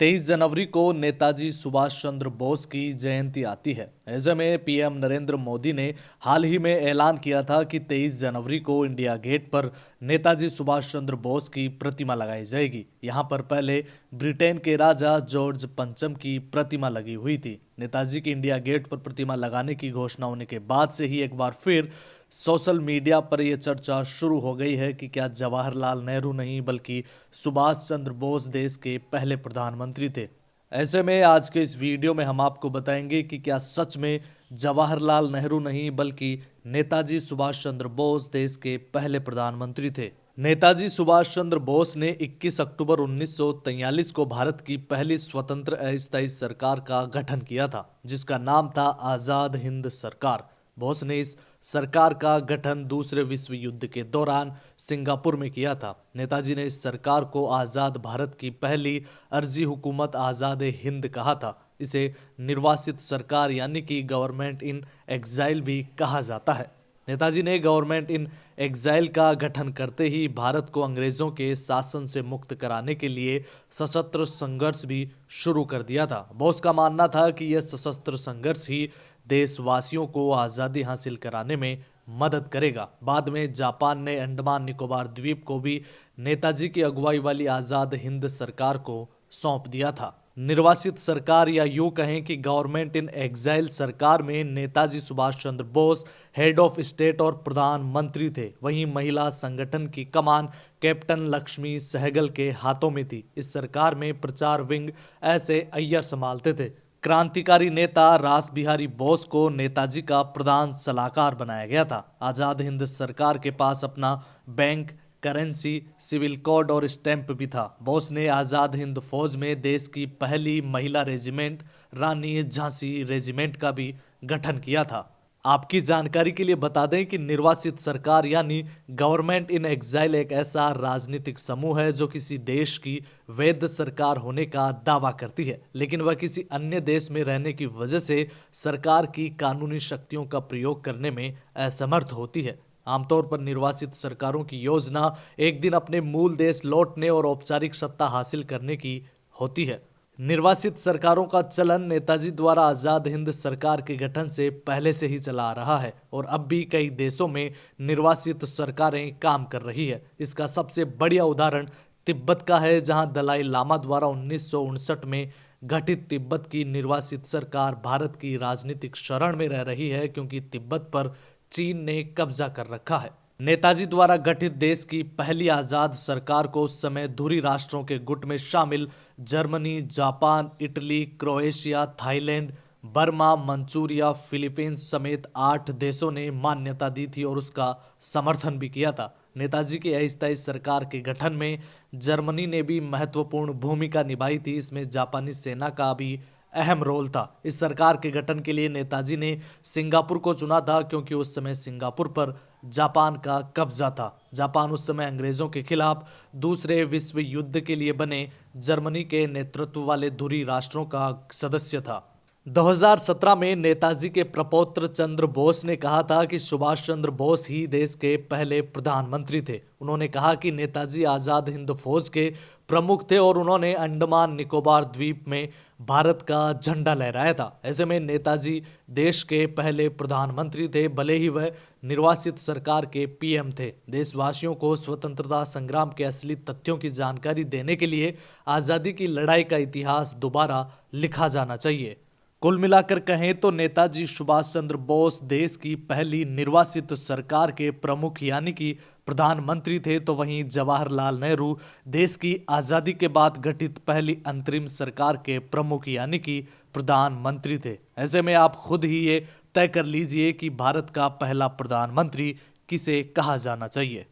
23 जनवरी को नेताजी सुभाष चंद्र बोस की जयंती आती है। ऐसे में पीएम नरेंद्र मोदी ने हाल ही में ऐलान किया था कि 23 जनवरी को इंडिया गेट पर नेताजी सुभाष चंद्र बोस की प्रतिमा लगाई जाएगी। यहां पर पहले ब्रिटेन के राजा जॉर्ज पंचम की प्रतिमा लगी हुई थी। नेताजी की इंडिया गेट पर प्रतिमा लगाने की घोषणा होने के बाद से ही एक बार फिर सोशल मीडिया पर यह चर्चा शुरू हो गई है कि क्या जवाहरलाल नेहरू नहीं बल्कि सुभाष चंद्र बोस देश के पहले प्रधानमंत्री थे। ऐसे में आज के इस वीडियो में हम आपको बताएंगे कि क्या सच में जवाहरलाल नेहरू नहीं बल्कि नेताजी सुभाष चंद्र बोस देश के पहले प्रधानमंत्री थे। नेताजी सुभाष चंद्र बोस ने 21 अक्टूबर 1943 को भारत की पहली स्वतंत्र अस्थायी सरकार का गठन किया था, जिसका नाम था आजाद हिंद सरकार। बोस ने इस सरकार का गठन दूसरे विश्व युद्ध के दौरान सिंगापुर में किया था। नेताजी ने इस सरकार को आजाद भारत की पहली अर्जी हुकूमत आजाद हिंद कहा था। इसे निर्वासित सरकार यानी कि गवर्नमेंट इन एग्जाइल भी कहा जाता है। नेताजी ने गवर्नमेंट इन एग्जाइल का गठन करते ही भारत को अंग्रेजों के शासन से मुक्त कराने के लिए सशस्त्र संघर्ष भी शुरू कर दिया था। बोस का मानना था कि यह सशस्त्र संघर्ष ही देशवासियों को आज़ादी हासिल कराने में मदद करेगा। बाद में जापान ने अंडमान निकोबार द्वीप को भी नेताजी की अगुवाई वाली आज़ाद हिंद सरकार को सौंप दिया था। निर्वासित सरकार या यूं कहें कि गवर्नमेंट इन एग्जाइल सरकार में Netaji Subhash Chandra Bose head of state और प्रधानमंत्री थे। वहीं महिला संगठन की कमान कैप्टन लक्ष्मी सहगल के हाथों में थी। इस सरकार में प्रचार विंग ऐसे अय्यर संभालते थे। क्रांतिकारी नेता रास बिहारी बोस को नेताजी का प्रधान सलाहकार बनाया गया था। आजाद हिंद सरकार के पास अपना बैंक, करेंसी, सिविल कोड और स्टैंप भी था। बोस ने आजाद हिंद फौज में देश की पहली महिला रेजिमेंट रानी झांसी रेजिमेंट का भी गठन किया था। आपकी जानकारी के लिए बता दें कि निर्वासित सरकार यानी गवर्नमेंट इन एग्जाइल एक ऐसा राजनीतिक समूह है जो किसी देश की वैध सरकार होने का दावा करती है, लेकिन वह किसी अन्य देश में रहने की वजह से सरकार की कानूनी शक्तियों का प्रयोग करने में असमर्थ होती है। आमतौर पर निर्वासित सरकारों की योजना एक दिन अपने मूल देश लौटने और औपचारिक सत्ता हासिल करने की होती है। निर्वासित सरकारों का चलन नेताजी द्वारा आजाद हिंद सरकार के गठन से पहले से ही चला आ रहा है और अब भी कई देशों में निर्वासित सरकारें काम कर रही है। इसका सबसे बढ़िया उदाहरण तिब्बत का है, जहां दलाई लामा द्वारा 1959 में गठित तिब्बत की निर्वासित सरकार भारत की राजनीतिक शरण में रह रही है, क्योंकि तिब्बत पर चीन ने कब्जा कर रखा है। नेताजी द्वारा गठित देश की पहली आजाद सरकार को उस समय धुरी राष्ट्रों के गुट में शामिल Germany, Japan, Italy, Croatia, Thailand, Burma, Manchuria, Philippines समेत 8 देशों ने मान्यता दी थी और उसका समर्थन भी किया था। नेताजी की अस्थायी सरकार के गठन में जर्मनी ने भी महत्वपूर्ण भूमिका निभाई थी। इसमें जापानी सेना का भी अहम रोल था। इस सरकार के गठन के लिए नेताजी ने सिंगापुर को चुना था, क्योंकि उस समय सिंगापुर पर जापान का कब्जा था। जापान उस समय अंग्रेजों के खिलाफ दूसरे विश्व युद्ध के लिए बने जर्मनी के नेतृत्व वाले धुरी राष्ट्रों का सदस्य था। 2017 में नेताजी के प्रपौत्र चंद्र बोस ने कहा था कि सुभाष चंद्र बोस ही देश के पहले प्रधानमंत्री थे। उन्होंने कहा कि नेताजी आजाद हिंद फौज के प्रमुख थे और उन्होंने अंडमान निकोबार द्वीप में भारत का झंडा लहराया था। ऐसे में नेताजी देश के पहले प्रधानमंत्री थे, भले ही वह निर्वासित सरकार के पीएम थे। देशवासियों को स्वतंत्रता संग्राम के असली तथ्यों की जानकारी देने के लिए आज़ादी की लड़ाई का इतिहास दोबारा लिखा जाना चाहिए। कुल मिलाकर कहें तो नेताजी सुभाष चंद्र बोस देश की पहली निर्वासित सरकार के प्रमुख यानी कि प्रधानमंत्री थे, तो वहीं जवाहरलाल नेहरू देश की आज़ादी के बाद गठित पहली अंतरिम सरकार के प्रमुख यानी कि प्रधानमंत्री थे। ऐसे में आप खुद ही ये तय कर लीजिए कि भारत का पहला प्रधानमंत्री किसे कहा जाना चाहिए।